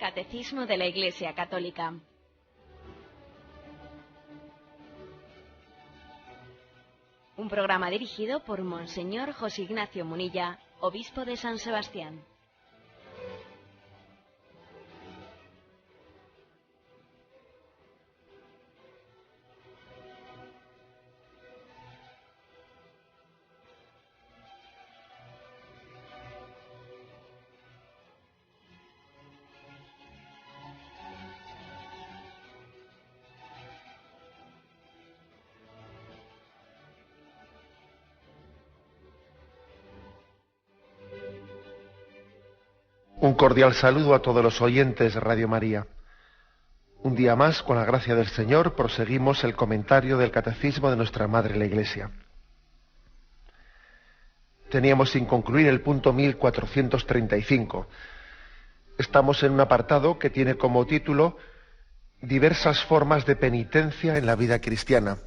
Catecismo de la Iglesia Católica. Un programa dirigido por Monseñor José Ignacio Munilla, obispo de San Sebastián. Un cordial saludo a todos los oyentes de Radio María. Un día más, con la gracia del Señor, proseguimos el comentario del Catecismo de nuestra Madre la Iglesia. Teníamos sin concluir el punto 1435. Estamos en un apartado que tiene como título diversas formas de penitencia en la vida cristiana.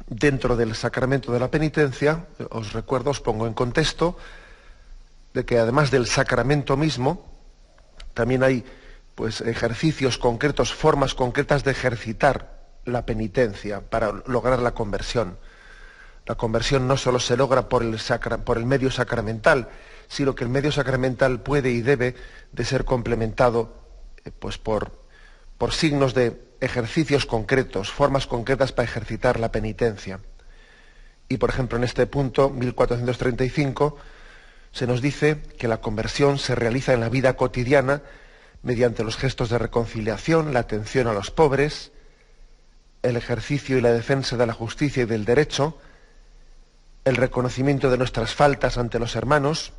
Dentro del sacramento de la penitencia, os recuerdo, os pongo en contexto, de que además del sacramento mismo, también hay pues ejercicios concretos, formas concretas de ejercitar la penitencia para lograr la conversión. La conversión no solo se logra por el medio sacramental, sino que el medio sacramental puede y debe de ser complementado pues por signos de ejercicios concretos, formas concretas para ejercitar la penitencia. Y por ejemplo en este punto 1435 se nos dice que la conversión se realiza en la vida cotidiana mediante los gestos de reconciliación, la atención a los pobres, el ejercicio y la defensa de la justicia y del derecho, el reconocimiento de nuestras faltas ante los hermanos,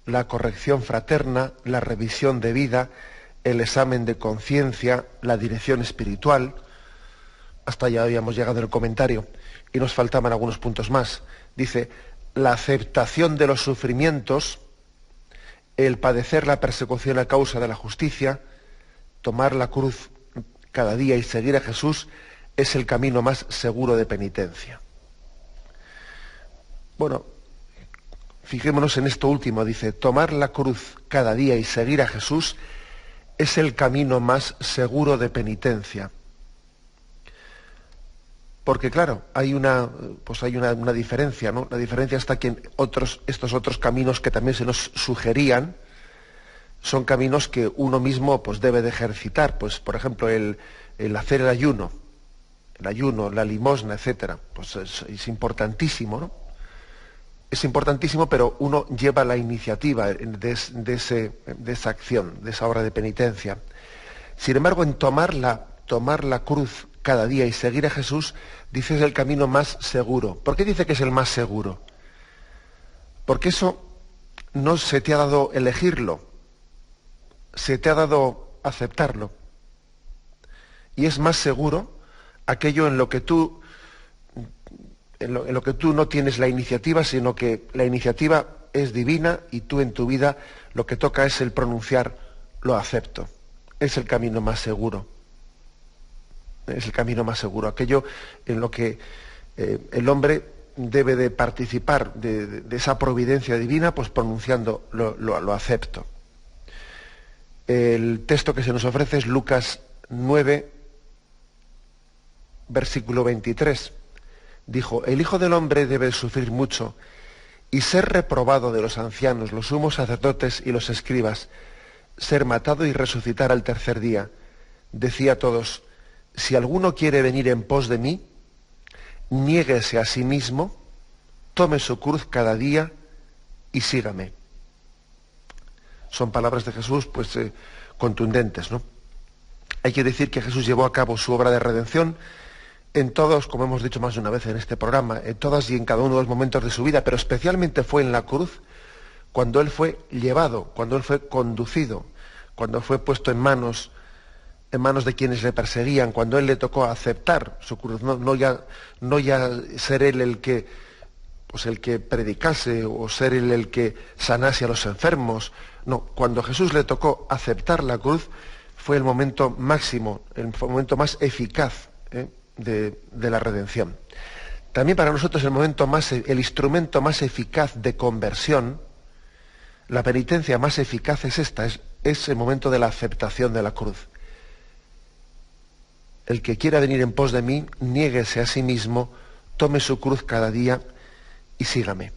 la corrección fraterna, la revisión de vida, el examen de conciencia, la dirección espiritual. Hasta ya habíamos llegado en el comentario y nos faltaban algunos puntos más. Dice: la aceptación de los sufrimientos, el padecer la persecución a causa de la justicia, tomar la cruz cada día y seguir a Jesús es el camino más seguro de penitencia. Bueno, fijémonos en esto último, dice, tomar la cruz cada día y seguir a Jesús es el camino más seguro de penitencia. Porque claro, hay una diferencia, ¿no? La diferencia está que estos otros caminos que también se nos sugerían son caminos que uno mismo pues debe de ejercitar, pues por ejemplo el hacer el ayuno, la limosna, etcétera, pues es importantísimo, ¿no? Es importantísimo, pero uno lleva la iniciativa de esa acción, de esa obra de penitencia. Sin embargo, en tomar la cruz cada día y seguir a Jesús, dice es el camino más seguro. ¿Por qué dice que es el más seguro? Porque eso no se te ha dado elegirlo, se te ha dado aceptarlo. Y es más seguro aquello en lo que tú no tienes la iniciativa, sino que la iniciativa es divina y tú en tu vida lo que toca es el pronunciar lo acepto. Es el camino más seguro. Es el camino más seguro, aquello en lo que el hombre debe de participar de esa providencia divina, pues pronunciando lo acepto. El texto que se nos ofrece es Lucas 9, versículo 23. Dijo: el Hijo del Hombre debe sufrir mucho y ser reprobado de los ancianos, los sumos sacerdotes y los escribas, ser matado y resucitar al tercer día. Decía a todos: si alguno quiere venir en pos de mí, niéguese a sí mismo, tome su cruz cada día y sígame. Son palabras de Jesús, pues contundentes, ¿no? Hay que decir que Jesús llevó a cabo su obra de redención en todos, como hemos dicho más de una vez en este programa, en todas y en cada uno de los momentos de su vida, pero especialmente fue en la cruz, cuando Él fue llevado, cuando Él fue conducido, cuando fue puesto en manos de quienes le perseguían, cuando Él le tocó aceptar su cruz, no ya ser Él el que predicase o ser Él el que sanase a los enfermos. No, cuando Jesús le tocó aceptar la cruz, fue el momento máximo, el momento más eficaz de la redención. También para nosotros el instrumento más eficaz de conversión, la penitencia más eficaz es esta, es es el momento de la aceptación de la cruz. El que quiera venir en pos de mí, niéguese a sí mismo, tome su cruz cada día y sígame.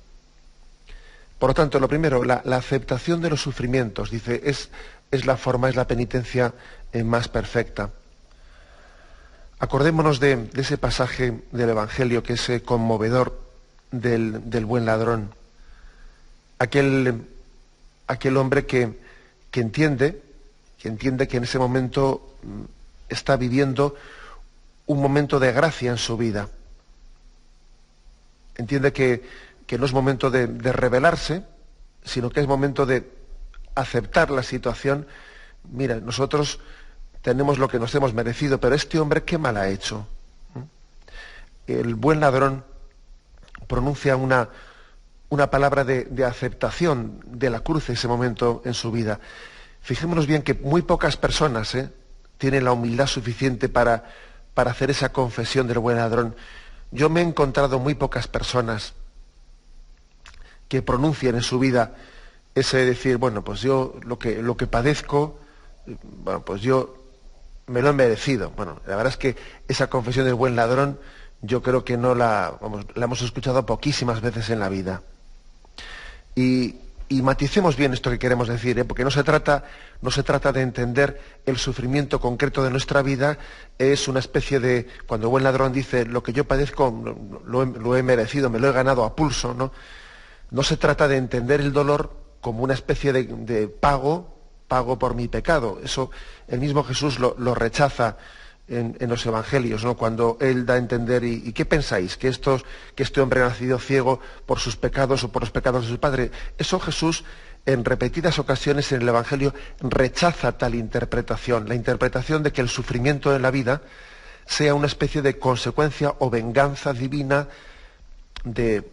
Por lo tanto, lo primero, la aceptación de los sufrimientos, dice, es la forma, es la penitencia más perfecta. Acordémonos de ese pasaje del Evangelio que es conmovedor del buen ladrón. Aquel hombre que entiende que en ese momento está viviendo un momento de gracia en su vida. Entiende que no es momento de rebelarse, sino que es momento de aceptar la situación. Mira, nosotros tenemos lo que nos hemos merecido, pero este hombre, ¿qué mal ha hecho? El buen ladrón pronuncia una palabra de aceptación de la cruz en ese momento en su vida. Fijémonos bien que muy pocas personas tienen la humildad suficiente para hacer esa confesión del buen ladrón. Yo me he encontrado muy pocas personas que pronuncien en su vida ese decir, bueno, pues yo lo que padezco, bueno, pues yo me lo he merecido. Bueno, la verdad es que esa confesión del buen ladrón yo creo que la hemos escuchado poquísimas veces en la vida. Y maticemos bien esto que queremos decir, porque no se trata de entender el sufrimiento concreto de nuestra vida, es una especie de, cuando el buen ladrón dice, lo que yo padezco lo he merecido, me lo he ganado a pulso, ¿no? No se trata de entender el dolor como una especie de pago por mi pecado. Eso el mismo Jesús lo rechaza en los evangelios, ¿no? Cuando él da a entender, ¿y qué pensáis? ¿Que este hombre ha nacido ciego por sus pecados o por los pecados de su padre? Eso Jesús en repetidas ocasiones en el evangelio rechaza tal interpretación, la interpretación de que el sufrimiento en la vida sea una especie de consecuencia o venganza divina de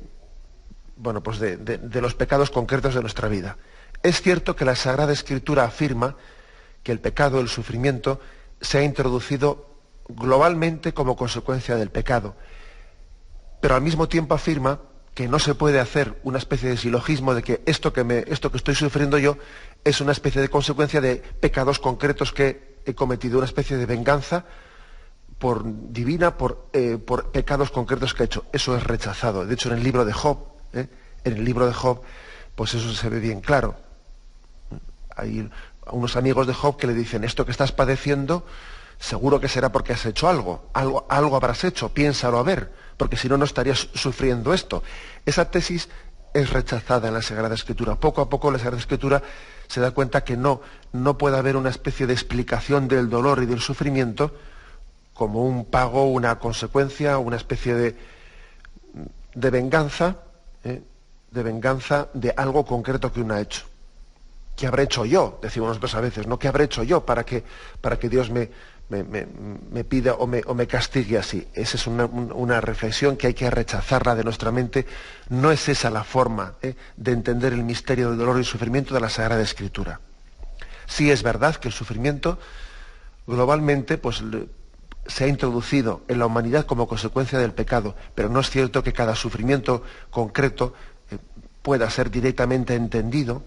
los pecados concretos de nuestra vida. Es cierto que la Sagrada Escritura afirma que el pecado, el sufrimiento, se ha introducido globalmente como consecuencia del pecado, pero al mismo tiempo afirma que no se puede hacer una especie de silogismo de que esto que estoy sufriendo yo es una especie de consecuencia de pecados concretos que he cometido, una especie de venganza divina por pecados concretos que he hecho. Eso es rechazado. De hecho, en el libro de Job, pues eso se ve bien claro. Hay unos amigos de Job que le dicen, esto que estás padeciendo, seguro que será porque has hecho algo habrás hecho, piénsalo a ver, porque si no, no estarías sufriendo esto. Esa tesis es rechazada en la Sagrada Escritura. Poco a poco la Sagrada Escritura se da cuenta que no puede haber una especie de explicación del dolor y del sufrimiento como un pago, una consecuencia, una especie de venganza, de algo concreto que uno ha hecho. ¿Qué habré hecho yo? Decimos nosotros a veces, ¿no? ¿Qué habré hecho yo para que Dios me pida o me castigue así? Esa es una reflexión que hay que rechazarla de nuestra mente. No es esa la forma de entender el misterio del dolor y sufrimiento de la Sagrada Escritura. Sí es verdad que el sufrimiento globalmente pues, se ha introducido en la humanidad como consecuencia del pecado, pero no es cierto que cada sufrimiento concreto pueda ser directamente entendido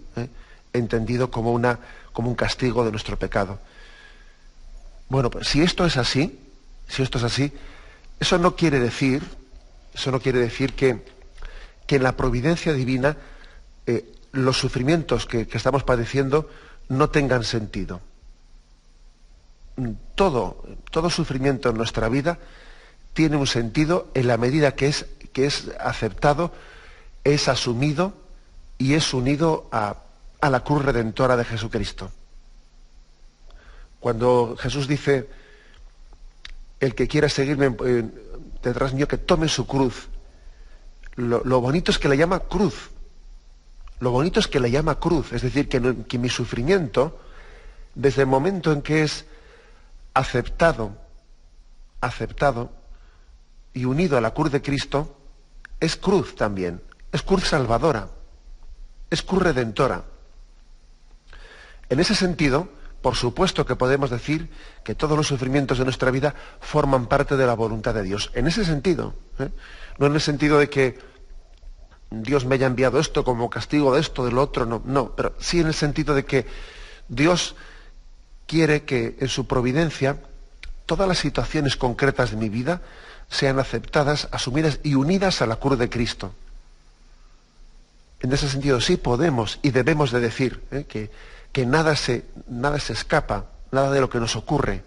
como un castigo de nuestro pecado. Bueno, pues si esto es así, eso no quiere decir que en la providencia divina los sufrimientos que estamos padeciendo no tengan sentido. Todo sufrimiento en nuestra vida tiene un sentido en la medida que es aceptado, es asumido y es unido a la cruz redentora de Jesucristo. Cuando Jesús dice, el que quiera seguirme detrás mío, que tome su cruz, lo bonito es que le llama cruz. Lo bonito es que le llama cruz, es decir, que mi sufrimiento, desde el momento en que es aceptado y unido a la cruz de Cristo, es cruz también, es cruz salvadora, es cruz redentora. En ese sentido, por supuesto que podemos decir que todos los sufrimientos de nuestra vida forman parte de la voluntad de Dios. En ese sentido, no en el sentido de que Dios me haya enviado esto como castigo de esto, de lo otro, no, pero sí en el sentido de que Dios quiere que en su providencia todas las situaciones concretas de mi vida sean aceptadas, asumidas y unidas a la cruz de Cristo. En ese sentido sí podemos y debemos de decir que nada se escapa, nada de lo que nos ocurre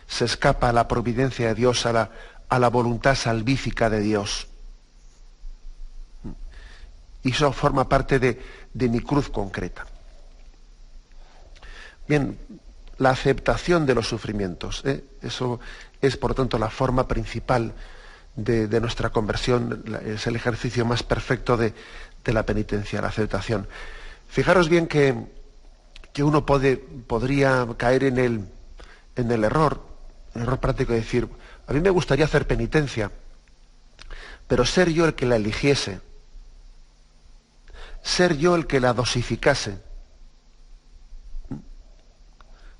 se escapa a la providencia de Dios, a la voluntad salvífica de Dios. Y eso forma parte de mi cruz concreta. Bien, la aceptación de los sufrimientos, eso es por tanto la forma principal de nuestra conversión, es el ejercicio más perfecto de la penitencia, la aceptación. Fijaros bien que uno podría caer en el error práctico de decir, a mí me gustaría hacer penitencia, pero ser yo el que la eligiese, ser yo el que la dosificase.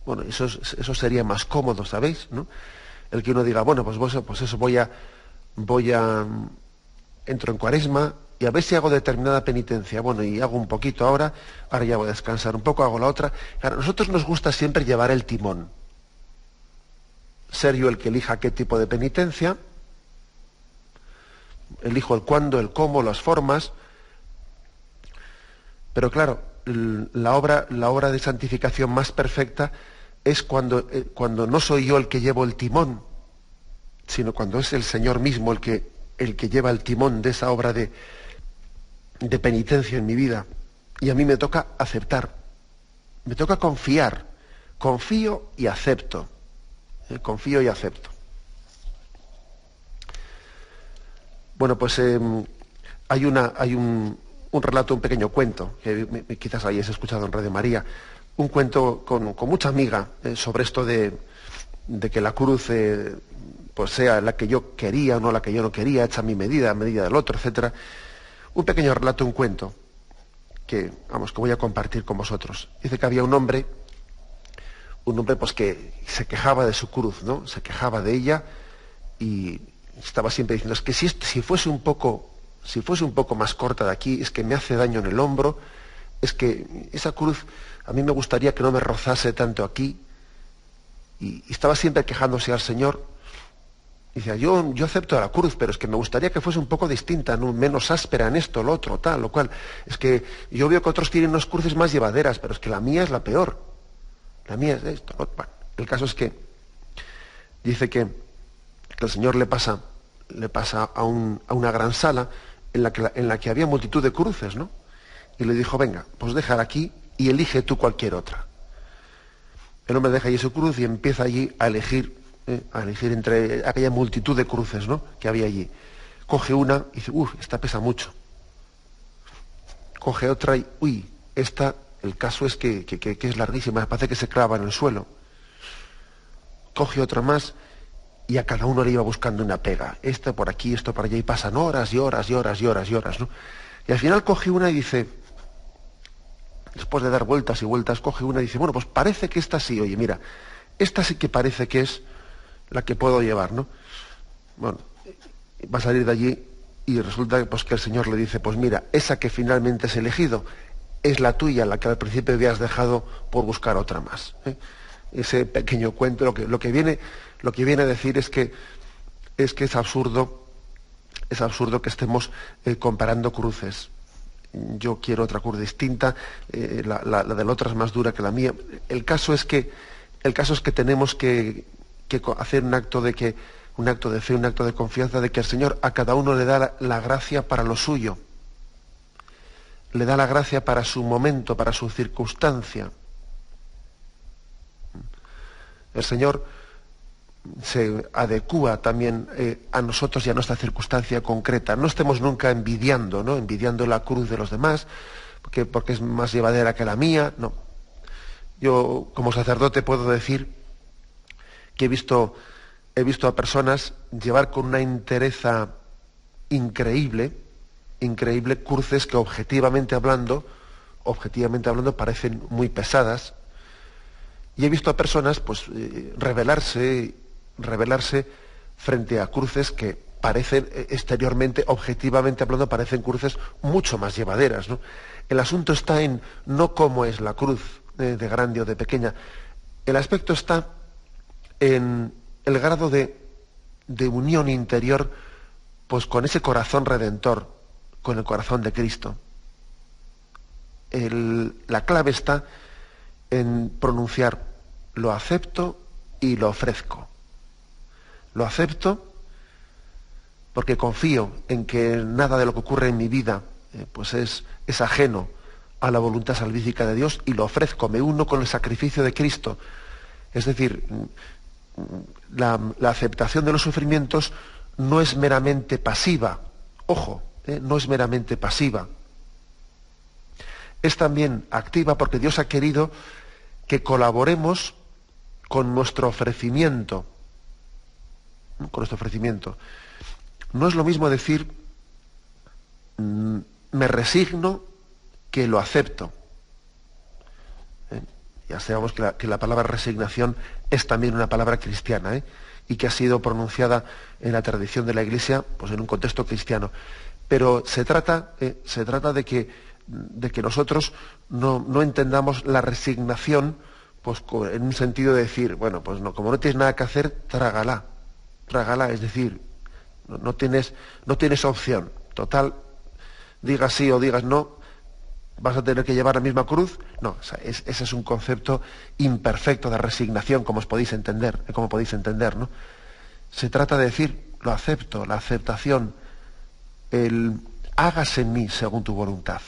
Bueno, eso sería más cómodo, ¿sabéis? ¿No? El que uno diga, bueno, pues eso entro en Cuaresma y a ver si hago determinada penitencia. Bueno, y hago un poquito ahora ya voy a descansar un poco, hago la otra. Claro, a nosotros nos gusta siempre llevar el timón. Ser yo el que elija qué tipo de penitencia, elijo el cuándo, el cómo, las formas. Pero claro, la obra de santificación más perfecta es cuando no soy yo el que llevo el timón, sino cuando es el Señor mismo el que lleva el timón de esa obra de penitencia en mi vida. Y a mí me toca aceptar, me toca confiar, confío y acepto. Confío y acepto. Bueno, pues hay un relato, un pequeño cuento, que quizás hayáis escuchado en Radio María, un cuento con mucha amiga sobre esto de que la cruz pues sea la que yo quería o no la que yo no quería, hecha a mi medida, a medida del otro, etc. Un pequeño relato, un cuento, que voy a compartir con vosotros. Dice que había un hombre pues que se quejaba de su cruz, ¿no? Se quejaba de ella y estaba siempre diciendo, es que si fuese un poco más corta de aquí, es que me hace daño en el hombro, es que esa cruz a mí me gustaría que no me rozase tanto aquí. Y estaba siempre quejándose al Señor. Y decía, yo acepto la cruz, pero es que me gustaría que fuese un poco distinta, ¿no? Menos áspera en esto, lo otro, tal, lo cual. Es que yo veo que otros tienen unas cruces más llevaderas, pero es que la mía es la peor. La mía es esto. Bueno, el caso es que dice que el Señor le pasa a una gran sala en la que había multitud de cruces, ¿no? Y le dijo, venga, pues déjala aquí y elige tú cualquier otra. El hombre deja allí su cruz y empieza allí a elegir entre aquella multitud de cruces, ¿no?, que había allí. Coge una y dice, esta pesa mucho. Coge otra y, esta, el caso es que es larguísima, parece que se clava en el suelo. Coge otra más y a cada uno le iba buscando una pega. Esto por aquí, esto por allá, y pasan horas y horas y horas y horas y horas, ¿no? Y al final coge una y dice, después de dar vueltas y vueltas, coge una y dice, bueno, pues parece que esta sí, oye, mira, esta sí que parece que es la que puedo llevar, ¿no? Bueno, va a salir de allí y resulta pues, que el Señor le dice, pues mira, esa que finalmente has elegido es la tuya, la que al principio habías dejado por buscar otra más. Ese pequeño cuento lo que viene a decir es que es absurdo que estemos comparando cruces. Yo quiero otra cruz distinta, la del otro es más dura que la mía. El caso es que tenemos que hacer un acto de fe, un acto de confianza de que el Señor a cada uno le da la gracia para lo suyo, le da la gracia para su momento, para su circunstancia. El Señor se adecúa también a nosotros y a nuestra circunstancia concreta. No estemos nunca envidiando la cruz de los demás, porque es más llevadera que la mía. No. Yo, como sacerdote, puedo decir que he visto a personas llevar con una entereza increíble cruces que objetivamente hablando parecen muy pesadas. Y he visto a personas pues rebelarse frente a cruces que parecen exteriormente, objetivamente hablando, parecen cruces mucho más llevaderas, ¿no? El asunto está en no cómo es la cruz, de grande o de pequeña. El aspecto está en el grado de unión interior, pues con ese corazón redentor, con el corazón de Cristo. La clave está en pronunciar: lo acepto y lo ofrezco. Lo acepto porque confío en que nada de lo que ocurre en mi vida pues es ajeno a la voluntad salvífica de Dios, y lo ofrezco, me uno con el sacrificio de Cristo. Es decir, la aceptación de los sufrimientos no es meramente pasiva, ojo, no es meramente pasiva. Es también activa, porque Dios ha querido que colaboremos con nuestro ofrecimiento. Con nuestro ofrecimiento. No es lo mismo decir me resigno que lo acepto. Ya sabemos que la palabra resignación es también una palabra cristiana, y que ha sido pronunciada en la tradición de la Iglesia, pues en un contexto cristiano. Pero se trata de que nosotros no entendamos la resignación pues en un sentido de decir, bueno, pues no, como no tienes nada que hacer, trágala, es decir, no tienes opción. Total, digas sí o digas no, vas a tener que llevar la misma cruz. No, ese es un concepto imperfecto de resignación, como podéis entender, ¿no? Se trata de decir, lo acepto, la aceptación, el hágase en mí según tu voluntad,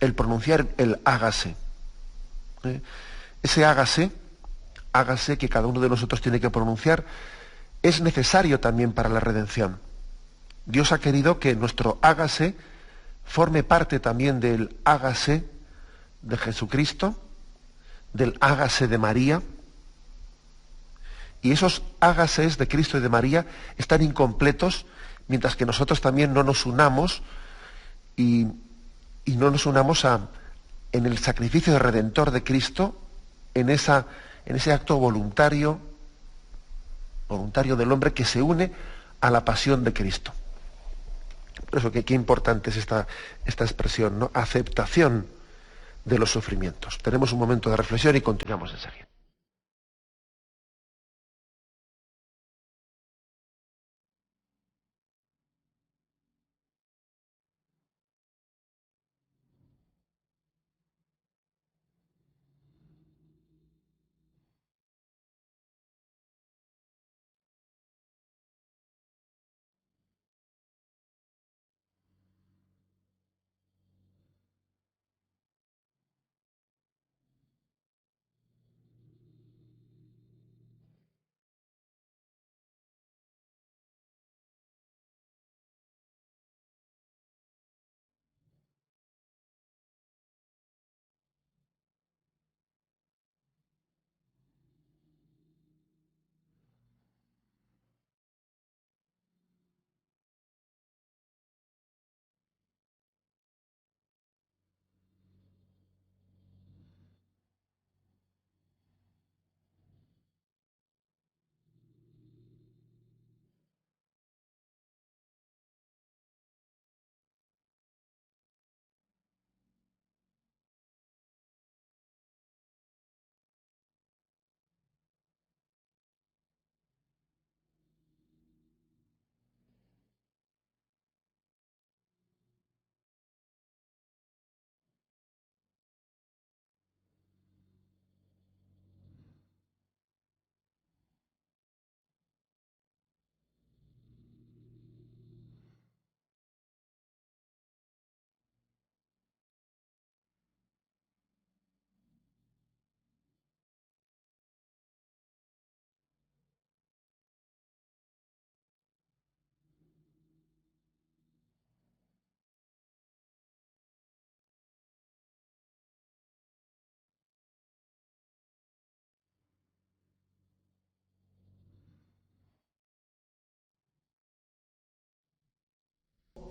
el pronunciar el hágase. Ese hágase que cada uno de nosotros tiene que pronunciar, es necesario también para la redención. Dios ha querido que nuestro hágase forme parte también del hágase de Jesucristo, del hágase de María, y esos hágases de Cristo y de María están incompletos mientras que nosotros también no nos unamos y no nos unamos en el sacrificio redentor de Cristo, en ese acto voluntario del hombre que se une a la pasión de Cristo. Por eso qué importante es esta expresión, ¿no? Aceptación de los sufrimientos. Tenemos un momento de reflexión y continuamos enseguida.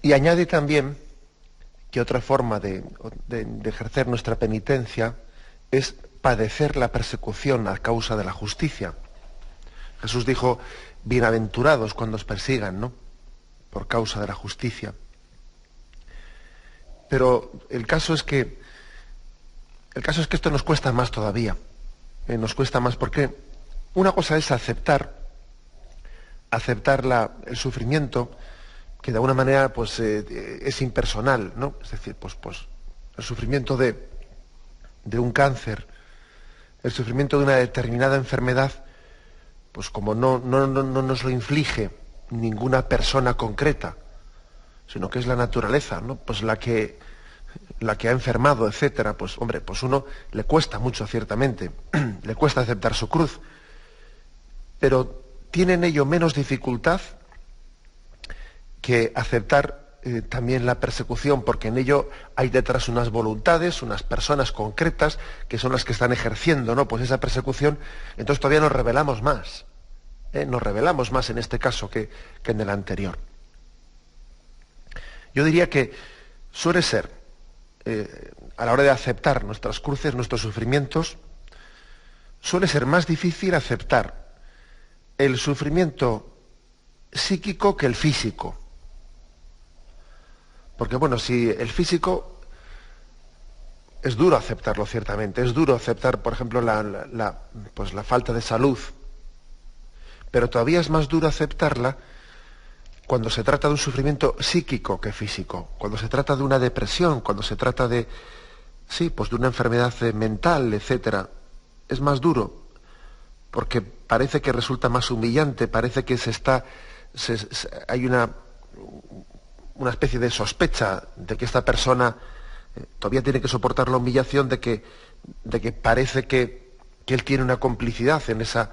Y añade también que otra forma de ejercer nuestra penitencia es padecer la persecución a causa de la justicia. Jesús dijo, bienaventurados cuando os persigan, ¿no?, por causa de la justicia. Pero el caso es que El caso es que esto nos cuesta más todavía. Nos cuesta más porque una cosa es aceptar el sufrimiento, que de alguna manera pues es impersonal, ¿no? Es decir, pues el sufrimiento de un cáncer, el sufrimiento de una determinada enfermedad, pues como no nos lo inflige ninguna persona concreta, sino que es la naturaleza, ¿no? Pues la que ha enfermado, etcétera, pues hombre, pues uno le cuesta mucho, ciertamente, le cuesta aceptar su cruz, pero tiene en ello menos dificultad que aceptar también la persecución, porque en ello hay detrás unas voluntades, unas personas concretas que son las que están ejerciendo, ¿no? Pues esa persecución. Entonces todavía nos rebelamos más, en este caso que en el anterior. Yo diría que suele ser, a la hora de aceptar nuestras cruces, nuestros sufrimientos, suele ser más difícil aceptar el sufrimiento psíquico que el físico. Porque bueno, si el físico es duro aceptarlo, ciertamente, es duro aceptar, por ejemplo, la falta de salud, pero todavía es más duro aceptarla cuando se trata de un sufrimiento psíquico que físico, cuando se trata de una depresión, cuando se trata de una enfermedad mental, etcétera. Es más duro, porque parece que resulta más humillante, parece que hay una especie de sospecha de que esta persona todavía tiene que soportar la humillación de que parece que él tiene una complicidad en esa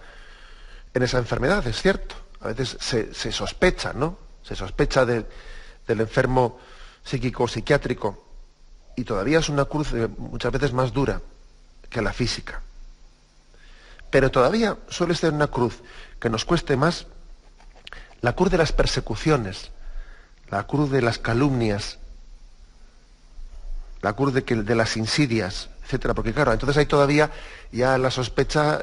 enfermedad, es cierto. A veces se sospecha, ¿no? Se sospecha del enfermo psíquico o psiquiátrico, y todavía es una cruz muchas veces más dura que la física. Pero todavía suele ser una cruz que nos cueste más la cruz de las persecuciones, la cruz de las calumnias, la cruz de las insidias, etcétera, porque claro, entonces hay todavía ya la sospecha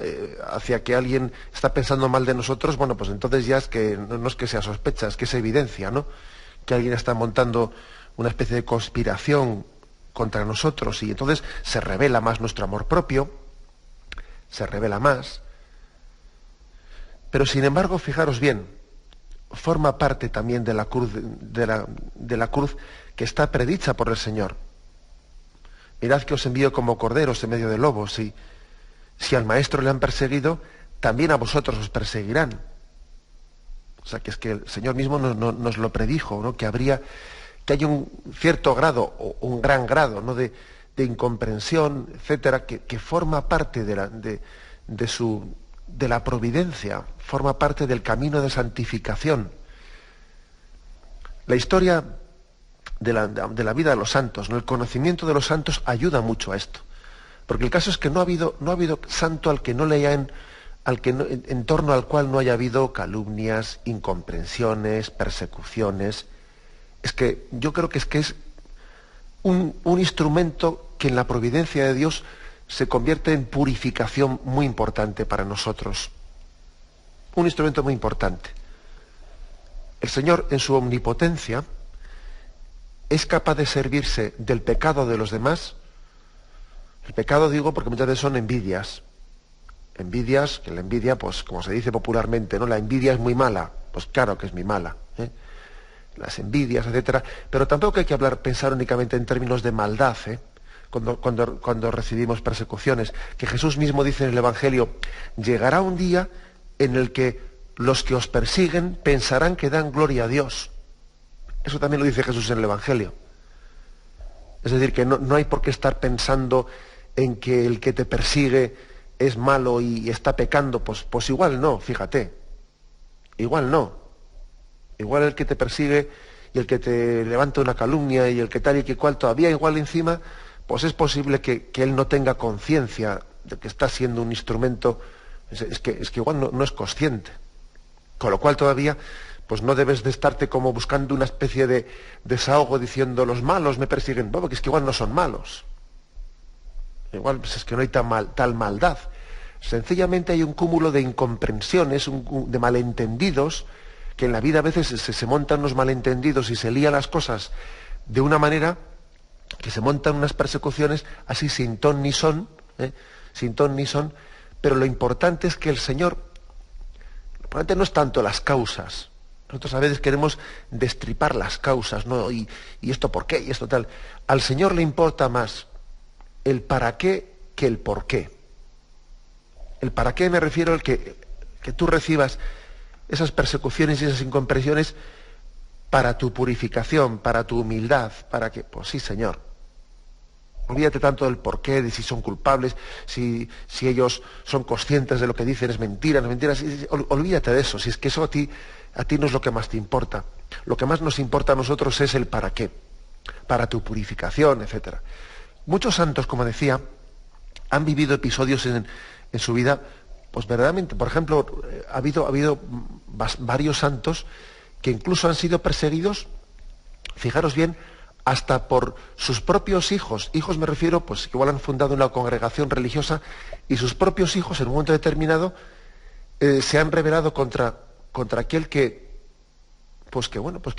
hacia que alguien está pensando mal de nosotros. Bueno, pues entonces ya es que no es que sea sospecha, es que es evidencia, ¿no? Que alguien está montando una especie de conspiración contra nosotros, y entonces se revela más nuestro amor propio, se revela más. Pero sin embargo, fijaros bien, forma parte también de la cruz, de la cruz que está predicha por el Señor. Mirad que os envío como corderos en medio de lobos. Si al Maestro le han perseguido, también a vosotros os perseguirán. O sea, que es que el Señor mismo nos lo predijo, ¿no? Que hay un cierto grado, o un gran grado, ¿no? de incomprensión, etcétera, que forma parte de la providencia, forma parte del camino de santificación. La historia de la vida de los santos, ¿no? El conocimiento de los santos ayuda mucho a esto, porque el caso es que no ha habido santo en torno al cual no haya habido calumnias, incomprensiones, persecuciones. Es que yo creo que es un instrumento que en la providencia de Dios se convierte en purificación muy importante para nosotros. Un instrumento muy importante. El Señor, en su omnipotencia, es capaz de servirse del pecado de los demás. El pecado, digo, porque muchas veces son envidias. Envidias, que la envidia, pues como se dice popularmente, ¿no? La envidia es muy mala. Pues claro que es muy mala, ¿eh? Las envidias, etcétera. Pero tampoco hay que pensar únicamente en términos de maldad, ¿eh? Cuando recibimos persecuciones. Que Jesús mismo dice en el Evangelio: llegará un día en el que los que os persiguen pensarán que dan gloria a Dios. Eso también lo dice Jesús en el Evangelio. Es decir, que no hay por qué estar pensando en que el que te persigue es malo y está pecando. Pues igual no, fíjate. Igual no. Igual el que te persigue y el que te levanta una calumnia y el que tal y que cual, todavía igual encima, pues es posible que él no tenga conciencia de que está siendo un instrumento. Es que igual no es consciente. Con lo cual todavía pues no debes de estarte como buscando una especie de desahogo diciendo los malos me persiguen. No, porque es que igual no son malos. Igual pues es que no hay tal maldad. Sencillamente hay un cúmulo de incomprensiones, de malentendidos, que en la vida a veces se montan unos malentendidos y se lían las cosas de una manera que se montan unas persecuciones así sin ton ni son, sin ton ni son, pero lo importante es que el Señor, lo importante no es tanto las causas. Nosotros a veces queremos destripar las causas, ¿no? Y esto por qué, y esto tal. Al Señor le importa más el para qué que el por qué. El para qué me refiero al que tú recibas esas persecuciones y esas incomprensiones para tu purificación, para tu humildad, para que, pues sí, Señor. Olvídate tanto del por qué, de si son culpables, si ellos son conscientes de lo que dicen, es mentira, no es mentira. Olvídate de eso, si es que eso a ti no es lo que más te importa. Lo que más nos importa a nosotros es el para qué, para tu purificación, etc. Muchos santos, como decía, han vivido episodios en su vida, pues verdaderamente, por ejemplo, ha habido varios santos que incluso han sido perseguidos, fijaros bien, hasta por sus propios hijos. Hijos me refiero, pues que igual han fundado una congregación religiosa y sus propios hijos en un momento determinado se han rebelado contra aquel que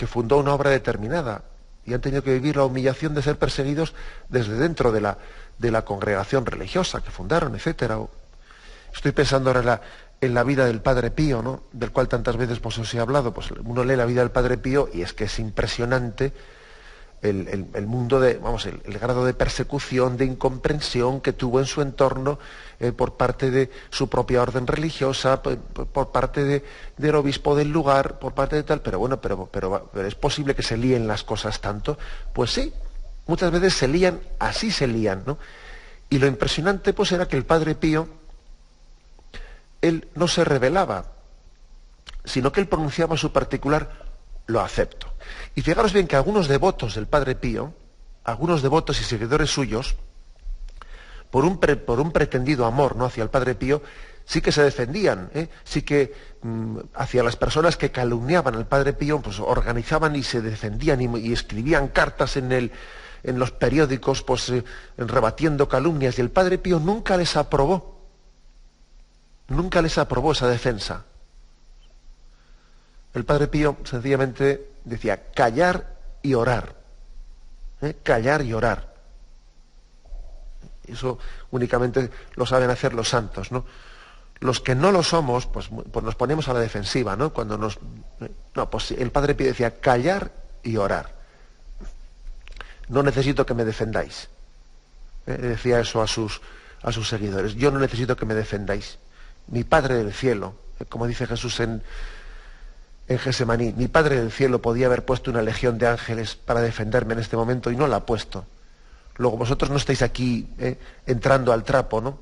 fundó una obra determinada y han tenido que vivir la humillación de ser perseguidos desde dentro de la congregación religiosa que fundaron, etcétera. Estoy pensando ahora en la vida del Padre Pío, ¿no? Del cual tantas veces pues, os he hablado. Pues uno lee la vida del Padre Pío y es que es impresionante el mundo el grado de persecución, de incomprensión que tuvo en su entorno por parte de su propia orden religiosa, por parte del obispo del lugar, por parte de tal, pero bueno, pero es posible que se líen las cosas tanto. Pues sí, muchas veces se lían, así se lían, ¿no? Y lo impresionante pues era que el Padre Pío, él no se rebelaba, sino que él pronunciaba su particular lo acepto. Y fijaros bien que algunos devotos del Padre Pío, algunos devotos y seguidores suyos, por un pretendido amor, ¿no?, hacia el Padre Pío, sí que se defendían, sí que hacia las personas que calumniaban al Padre Pío, pues organizaban y se defendían y escribían cartas en los periódicos, pues rebatiendo calumnias, y el Padre Pío nunca les aprobó esa defensa. El Padre Pío sencillamente decía callar y orar. Callar y orar. Eso únicamente lo saben hacer los santos, ¿no? Los que no lo somos, pues nos ponemos a la defensiva, ¿no? Pues el Padre Pío decía callar y orar. No necesito que me defendáis. Decía eso a sus seguidores. Yo no necesito que me defendáis. Mi Padre del cielo, como dice Jesús en Gesemaní, mi Padre del cielo podía haber puesto una legión de ángeles para defenderme en este momento y no la ha puesto. Luego vosotros no estáis aquí entrando al trapo, ¿no?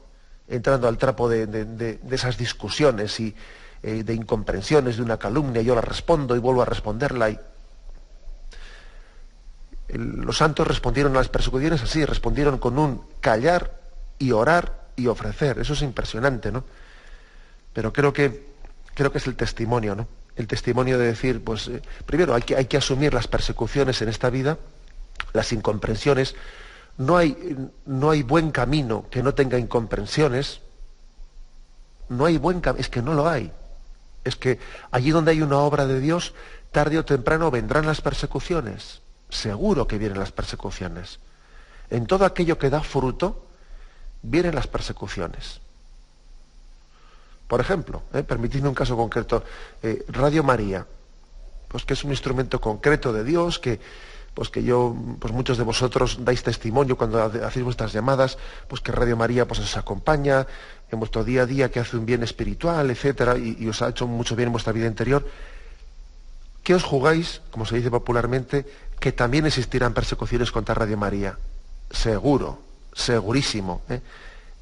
Entrando al trapo de esas discusiones y de incomprensiones, de una calumnia, yo la respondo y vuelvo a responderla. Los santos respondieron a las persecuciones así, respondieron con un callar y orar y ofrecer. Eso es impresionante, ¿no? Pero creo que es el testimonio, ¿no? El testimonio de decir, pues, primero hay que asumir las persecuciones en esta vida, las incomprensiones. No hay buen camino que no tenga incomprensiones. No hay buen camino, es que no lo hay. Es que allí donde hay una obra de Dios, tarde o temprano vendrán las persecuciones. Seguro que vienen las persecuciones. En todo aquello que da fruto, vienen las persecuciones. Por ejemplo, permitidme un caso concreto, Radio María, pues que es un instrumento concreto de Dios, que muchos de vosotros dais testimonio cuando hacéis vuestras llamadas, pues que Radio María pues os acompaña en vuestro día a día, que hace un bien espiritual, etcétera, y os ha hecho mucho bien en vuestra vida interior. ¿Qué os jugáis, como se dice popularmente, que también existirán persecuciones contra Radio María? Seguro, segurísimo,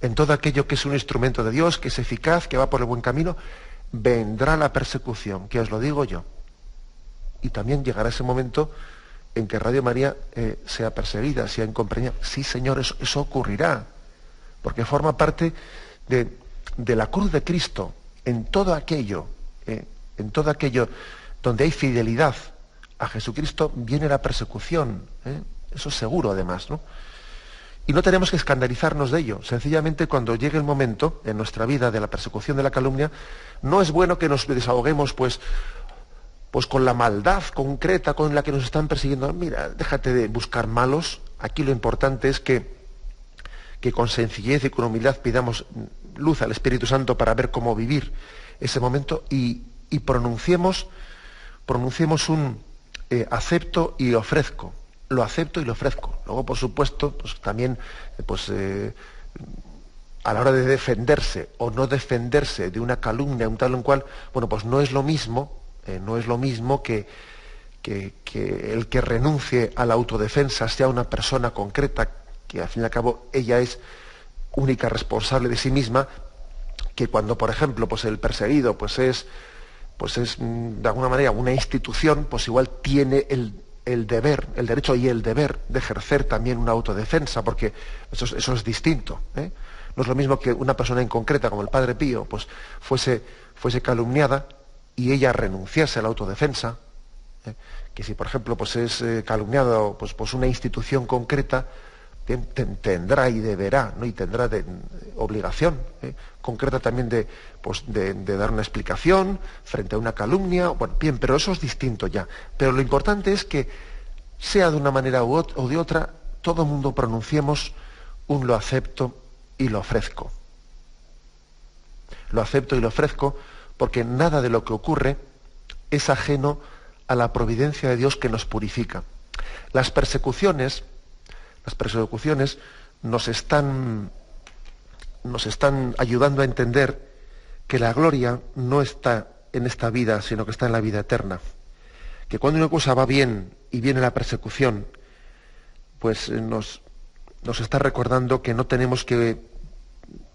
En todo aquello que es un instrumento de Dios, que es eficaz, que va por el buen camino, vendrá la persecución, que os lo digo yo. Y también llegará ese momento en que Radio María sea perseguida, sea incomprendida. Sí, Señor, eso ocurrirá, porque forma parte de la cruz de Cristo. En todo aquello donde hay fidelidad a Jesucristo, viene la persecución. Eso es seguro, además, ¿no? Y no tenemos que escandalizarnos de ello. Sencillamente, cuando llegue el momento en nuestra vida de la persecución de la calumnia, no es bueno que nos desahoguemos pues con la maldad concreta con la que nos están persiguiendo. Mira, déjate de buscar malos, Aquí lo importante es que con sencillez y con humildad pidamos luz al Espíritu Santo para ver cómo vivir ese momento y pronunciemos un acepto y ofrezco. Lo acepto y lo ofrezco. Luego, por supuesto, pues también a la hora de defenderse o no defenderse de una calumnia, un tal o cual, bueno, pues no es lo mismo que el que renuncie a la autodefensa sea una persona concreta, que al fin y al cabo ella es única responsable de sí misma, que cuando, por ejemplo, pues el perseguido es de alguna manera una institución, pues igual tiene el deber, el derecho y el deber de ejercer también una autodefensa, porque eso es distinto, ¿eh? No es lo mismo que una persona en concreta, como el Padre Pío, pues fuese calumniada y ella renunciase a la autodefensa, ¿eh? Que si, por ejemplo, pues es calumniado pues una institución concreta, bien, tendrá y deberá, ¿no? Y tendrá obligación concreta también de dar una explicación frente a una calumnia. Bueno, bien, pero eso es distinto ya. Pero lo importante es que, sea de una manera o de otra, todo el mundo pronunciemos un lo acepto y lo ofrezco. Lo acepto y lo ofrezco porque nada de lo que ocurre es ajeno a la providencia de Dios que nos purifica. Las persecuciones nos están ayudando a entender que la gloria no está en esta vida, sino que está en la vida eterna. Que cuando una cosa va bien y viene la persecución, pues nos está recordando que no tenemos que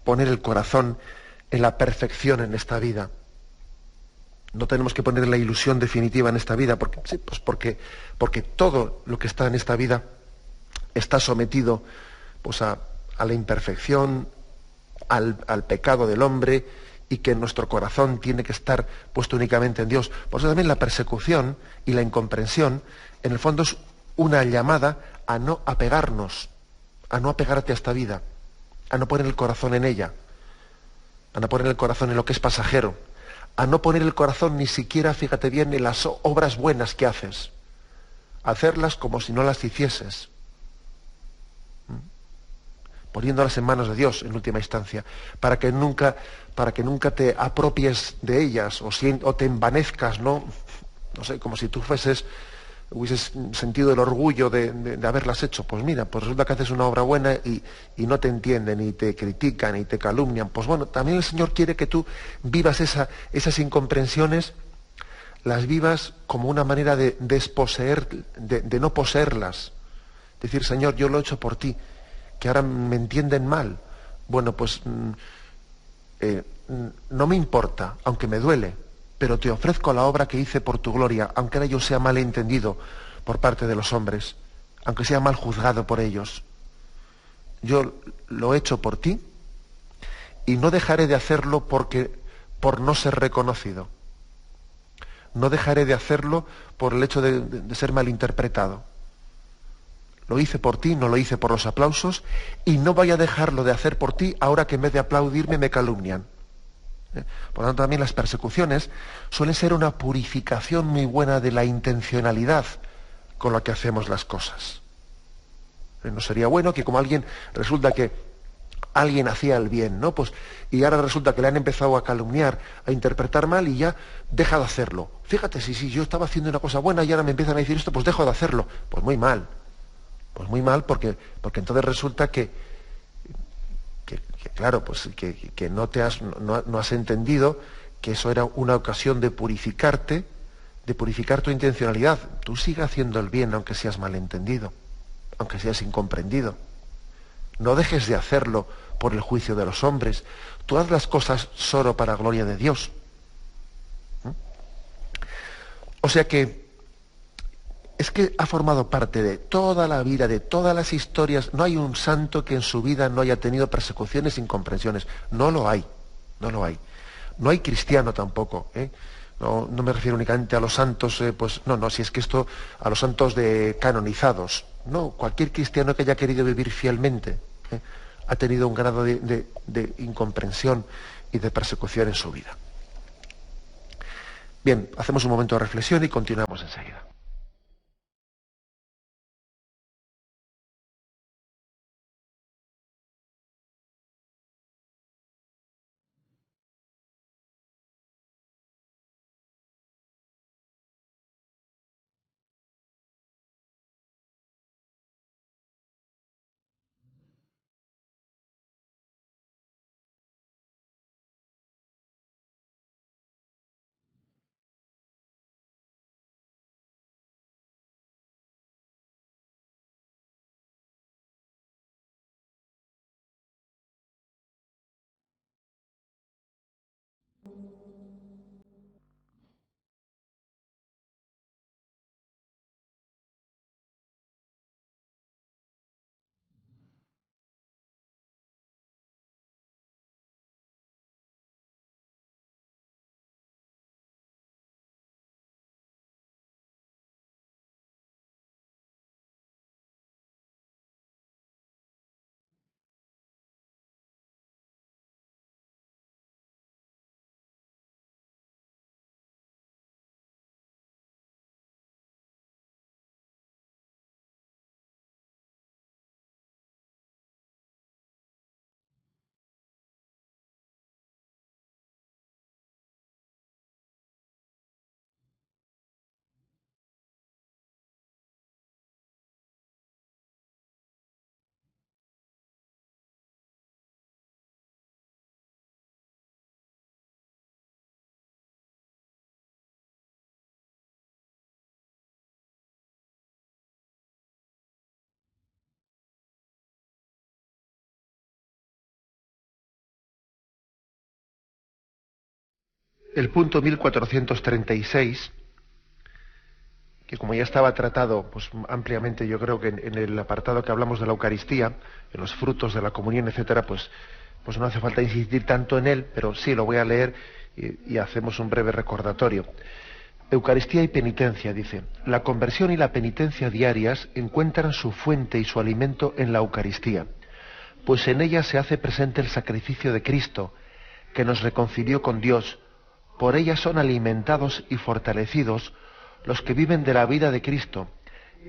poner el corazón en la perfección en esta vida. No tenemos que poner la ilusión definitiva en esta vida, porque todo lo que está en esta vida está sometido pues a la imperfección, al pecado del hombre, y que nuestro corazón tiene que estar puesto únicamente en Dios. Por eso también la persecución y la incomprensión, en el fondo, es una llamada a no apegarnos, a no apegarte a esta vida, a no poner el corazón en ella, a no poner el corazón en lo que es pasajero, a no poner el corazón ni siquiera, fíjate bien, en las obras buenas que haces, hacerlas como si no las hicieses, poniéndolas en manos de Dios en última instancia, para que nunca te apropies de ellas o te envanezcas, no sé, como si tú hubieses sentido el orgullo de haberlas hecho. Pues mira, pues resulta que haces una obra buena y no te entienden, y te critican, y te calumnian. Pues bueno, también el Señor quiere que tú vivas esas incomprensiones, las vivas como una manera de desposeer, de no poseerlas. Decir, Señor, yo lo he hecho por ti, que ahora me entienden mal. Bueno, pues no me importa, aunque me duele, pero te ofrezco la obra que hice por tu gloria, aunque ahora yo sea mal entendido por parte de los hombres, aunque sea mal juzgado por ellos. Yo lo he hecho por ti y no dejaré de hacerlo por no ser reconocido. No dejaré de hacerlo por el hecho de ser malinterpretado. Lo hice por ti, no lo hice por los aplausos, y no voy a dejarlo de hacer por ti ahora que en vez de aplaudirme me calumnian. Por lo tanto, también las persecuciones suelen ser una purificación muy buena de la intencionalidad con la que hacemos las cosas. No sería bueno que, como resulta que alguien hacía el bien, ¿no? Pues, y ahora resulta que le han empezado a calumniar, a interpretar mal, y ya deja de hacerlo. Fíjate, si yo estaba haciendo una cosa buena y ahora me empiezan a decir esto, pues dejo de hacerlo. Pues muy mal. Pues muy mal, porque entonces resulta que claro, pues que no has entendido que eso era una ocasión de purificarte, de purificar tu intencionalidad. Tú sigue haciendo el bien aunque seas malentendido, aunque seas incomprendido. No dejes de hacerlo por el juicio de los hombres. Tú haz las cosas solo para gloria de Dios. O sea que es que ha formado parte de toda la vida, de todas las historias. No hay un santo que en su vida no haya tenido persecuciones e incomprensiones. No lo hay, no lo hay. No hay cristiano tampoco, ¿eh? No me refiero únicamente a los santos, si es que esto, a los santos canonizados. No, cualquier cristiano que haya querido vivir fielmente ha tenido un grado de incomprensión y de persecución en su vida. Bien, hacemos un momento de reflexión y continuamos enseguida. El punto 1436, que como ya estaba tratado pues, ampliamente, yo creo que en el apartado que hablamos de la Eucaristía, en los frutos de la comunión, etcétera, pues no hace falta insistir tanto en él, pero sí lo voy a leer y hacemos un breve recordatorio. Eucaristía y penitencia, dice. La conversión y la penitencia diarias encuentran su fuente y su alimento en la Eucaristía, pues en ella se hace presente el sacrificio de Cristo, que nos reconcilió con Dios. Por ella son alimentados y fortalecidos los que viven de la vida de Cristo.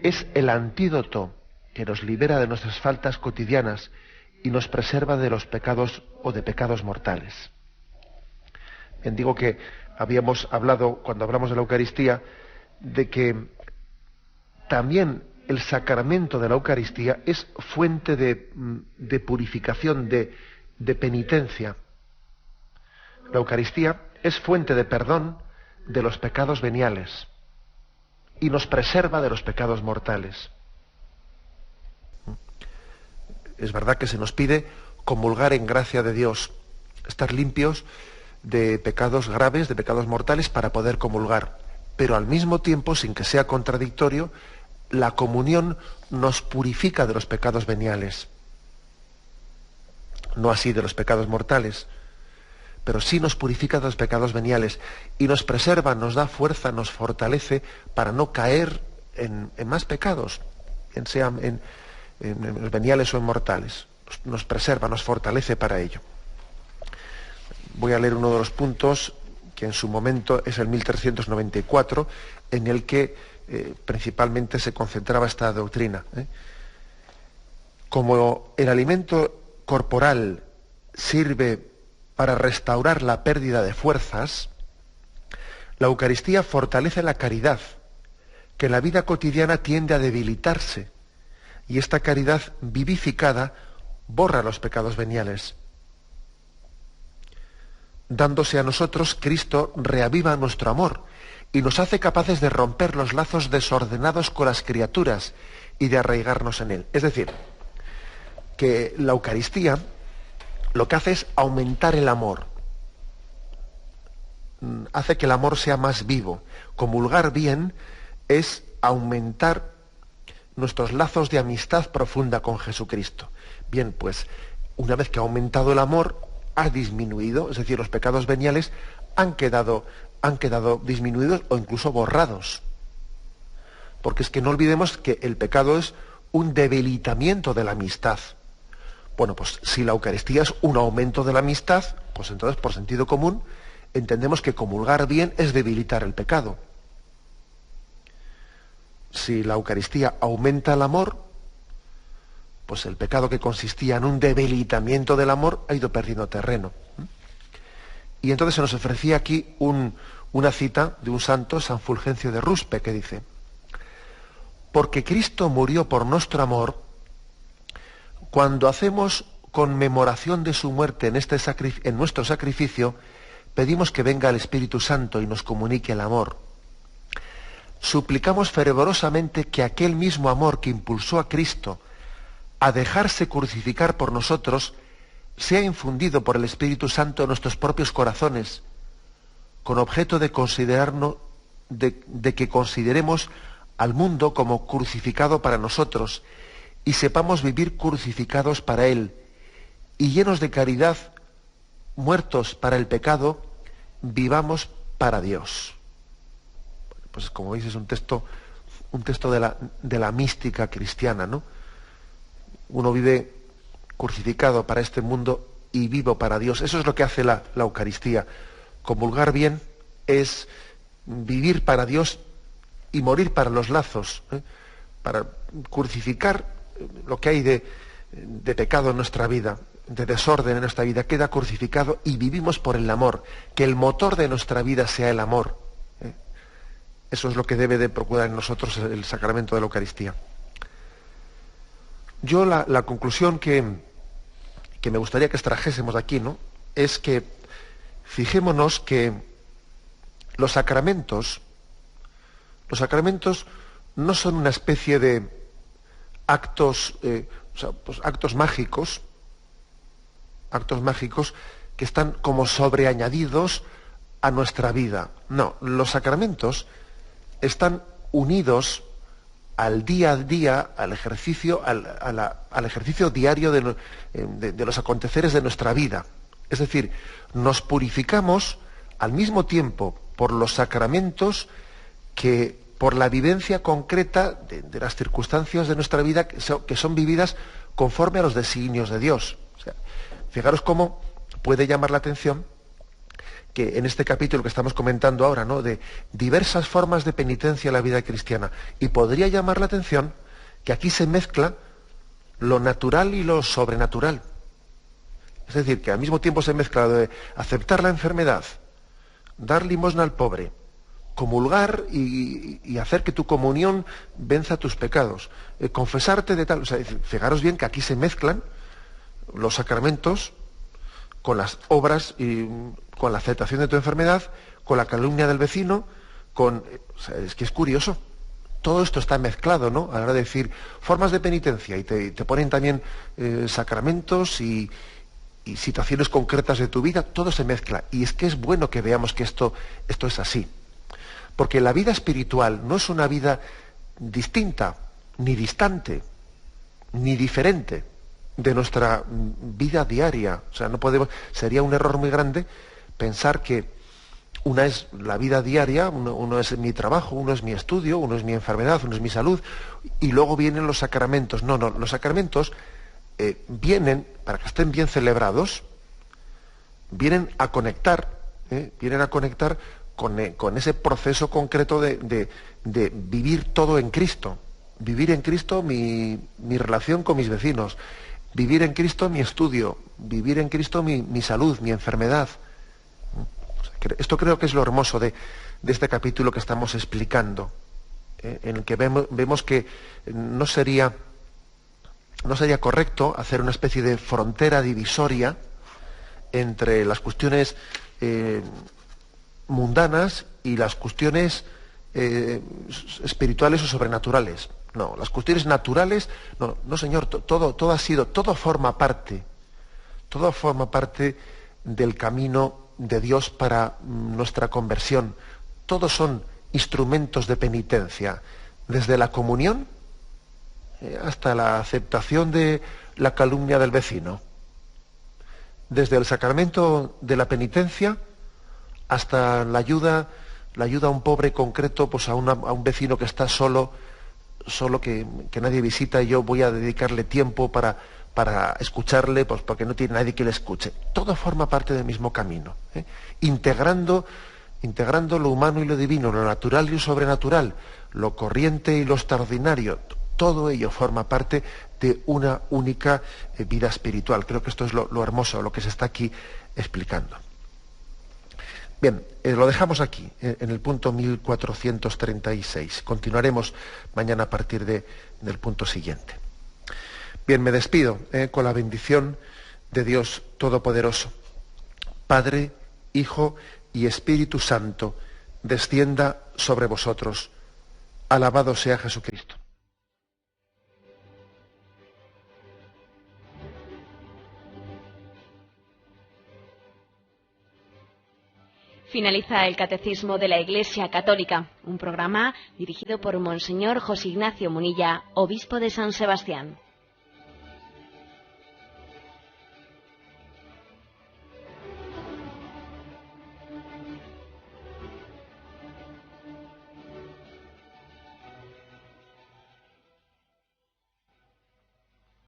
Es el antídoto que nos libera de nuestras faltas cotidianas y nos preserva de los pecados o de pecados mortales. Bien, digo que habíamos hablado, cuando hablamos de la Eucaristía, de que también el sacramento de la Eucaristía es fuente de purificación, de penitencia. La Eucaristía es fuente de perdón de los pecados veniales y nos preserva de los pecados mortales. Es verdad que se nos pide comulgar en gracia de Dios, estar limpios de pecados graves, de pecados mortales, para poder comulgar. Pero al mismo tiempo, sin que sea contradictorio, la comunión nos purifica de los pecados veniales. No así de los pecados mortales, pero sí nos purifica de los pecados veniales y nos preserva, nos da fuerza, nos fortalece para no caer en más pecados, sean en los veniales o en mortales. Nos preserva, nos fortalece para ello. Voy a leer uno de los puntos que en su momento es el 1394, en el que principalmente se concentraba esta doctrina. Como el alimento corporal sirve para restaurar la pérdida de fuerzas, la Eucaristía fortalece la caridad, que en la vida cotidiana tiende a debilitarse, y esta caridad vivificada borra los pecados veniales. Dándose a nosotros, Cristo reaviva nuestro amor y nos hace capaces de romper los lazos desordenados con las criaturas y de arraigarnos en Él. Es decir, que la Eucaristía lo que hace es aumentar el amor, hace que el amor sea más vivo. Comulgar bien es aumentar nuestros lazos de amistad profunda con Jesucristo. Bien, pues una vez que ha aumentado el amor, ha disminuido, es decir, los pecados veniales han quedado disminuidos o incluso borrados. Porque es que no olvidemos que el pecado es un debilitamiento de la amistad. Bueno, pues si la Eucaristía es un aumento de la amistad, pues entonces por sentido común entendemos que comulgar bien es debilitar el pecado. Si la Eucaristía aumenta el amor, pues el pecado que consistía en un debilitamiento del amor ha ido perdiendo terreno. Y entonces se nos ofrecía aquí una cita de un santo, San Fulgencio de Ruspe, que dice: porque Cristo murió por nuestro amor, cuando hacemos conmemoración de su muerte en nuestro sacrificio, pedimos que venga el Espíritu Santo y nos comunique el amor. Suplicamos fervorosamente que aquel mismo amor que impulsó a Cristo a dejarse crucificar por nosotros sea infundido por el Espíritu Santo en nuestros propios corazones, con objeto de considerarnos, de que consideremos al mundo como crucificado para nosotros y sepamos vivir crucificados para Él y llenos de caridad, muertos para el pecado, vivamos para Dios. Pues como veis es un texto de la mística cristiana, ¿no? Uno vive crucificado para este mundo y vivo para Dios. Eso es lo que hace la Eucaristía. Comulgar bien es vivir para Dios y morir para los lazos, para crucificar lo que hay de pecado en nuestra vida, de desorden en nuestra vida, queda crucificado y vivimos por el amor, que el motor de nuestra vida sea el amor. Eso es lo que debe de procurar en nosotros el sacramento de la Eucaristía. Yo la conclusión que me gustaría que extrajésemos de aquí, ¿no?, es que fijémonos que los sacramentos no son una especie de actos, actos mágicos que están como sobreañadidos a nuestra vida. No, los sacramentos están unidos al día a día, al ejercicio, al ejercicio diario de los aconteceres de nuestra vida. Es decir, nos purificamos al mismo tiempo por los sacramentos que por la vivencia concreta de las circunstancias de nuestra vida que son vividas conforme a los designios de Dios. O sea, fijaros cómo puede llamar la atención que en este capítulo que estamos comentando ahora, ¿no?, de diversas formas de penitencia en la vida cristiana, y podría llamar la atención que aquí se mezcla lo natural y lo sobrenatural. Es decir, que al mismo tiempo se mezcla de aceptar la enfermedad, dar limosna al pobre, comulgar y hacer que tu comunión venza tus pecados, confesarte de tal. O sea, fijaros bien que aquí se mezclan los sacramentos con las obras y con la aceptación de tu enfermedad, con la calumnia del vecino, o sea, es que es curioso. Todo esto está mezclado, ¿no? A la hora de decir formas de penitencia, y te ponen también sacramentos y situaciones concretas de tu vida, todo se mezcla. Y es que es bueno que veamos que esto es así. Porque la vida espiritual no es una vida distinta, ni distante, ni diferente de nuestra vida diaria. O sea, no podemos, sería un error muy grande pensar que una es la vida diaria, uno es mi trabajo, uno es mi estudio, uno es mi enfermedad, uno es mi salud, y luego vienen los sacramentos. No, los sacramentos vienen, para que estén bien celebrados, vienen a conectar con ese proceso concreto de vivir todo en Cristo. Vivir en Cristo mi relación con mis vecinos, vivir en Cristo mi estudio, vivir en Cristo mi salud, mi enfermedad. Esto creo que es lo hermoso de este capítulo que estamos explicando, en el que vemos que no sería correcto hacer una especie de frontera divisoria entre las cuestiones mundanas y las cuestiones espirituales o sobrenaturales. No, las cuestiones naturales, no señor, todo forma parte del camino de Dios para nuestra conversión. Todos son instrumentos de penitencia, desde la comunión hasta la aceptación de la calumnia del vecino, desde el sacramento de la penitencia hasta la ayuda a un pobre concreto, pues a un vecino que está solo que nadie visita, y yo voy a dedicarle tiempo para escucharle, pues porque no tiene nadie que le escuche. Todo forma parte del mismo camino, integrando lo humano y lo divino, lo natural y lo sobrenatural, lo corriente y lo extraordinario. Todo ello forma parte de una única vida espiritual. Creo que esto es lo hermoso, lo que se está aquí explicando. Bien, lo dejamos aquí, en el punto 1436. Continuaremos mañana a partir del punto siguiente. Bien, me despido con la bendición de Dios Todopoderoso. Padre, Hijo y Espíritu Santo, descienda sobre vosotros. Alabado sea Jesucristo. Finaliza el Catecismo de la Iglesia Católica, un programa dirigido por Monseñor José Ignacio Munilla, obispo de San Sebastián.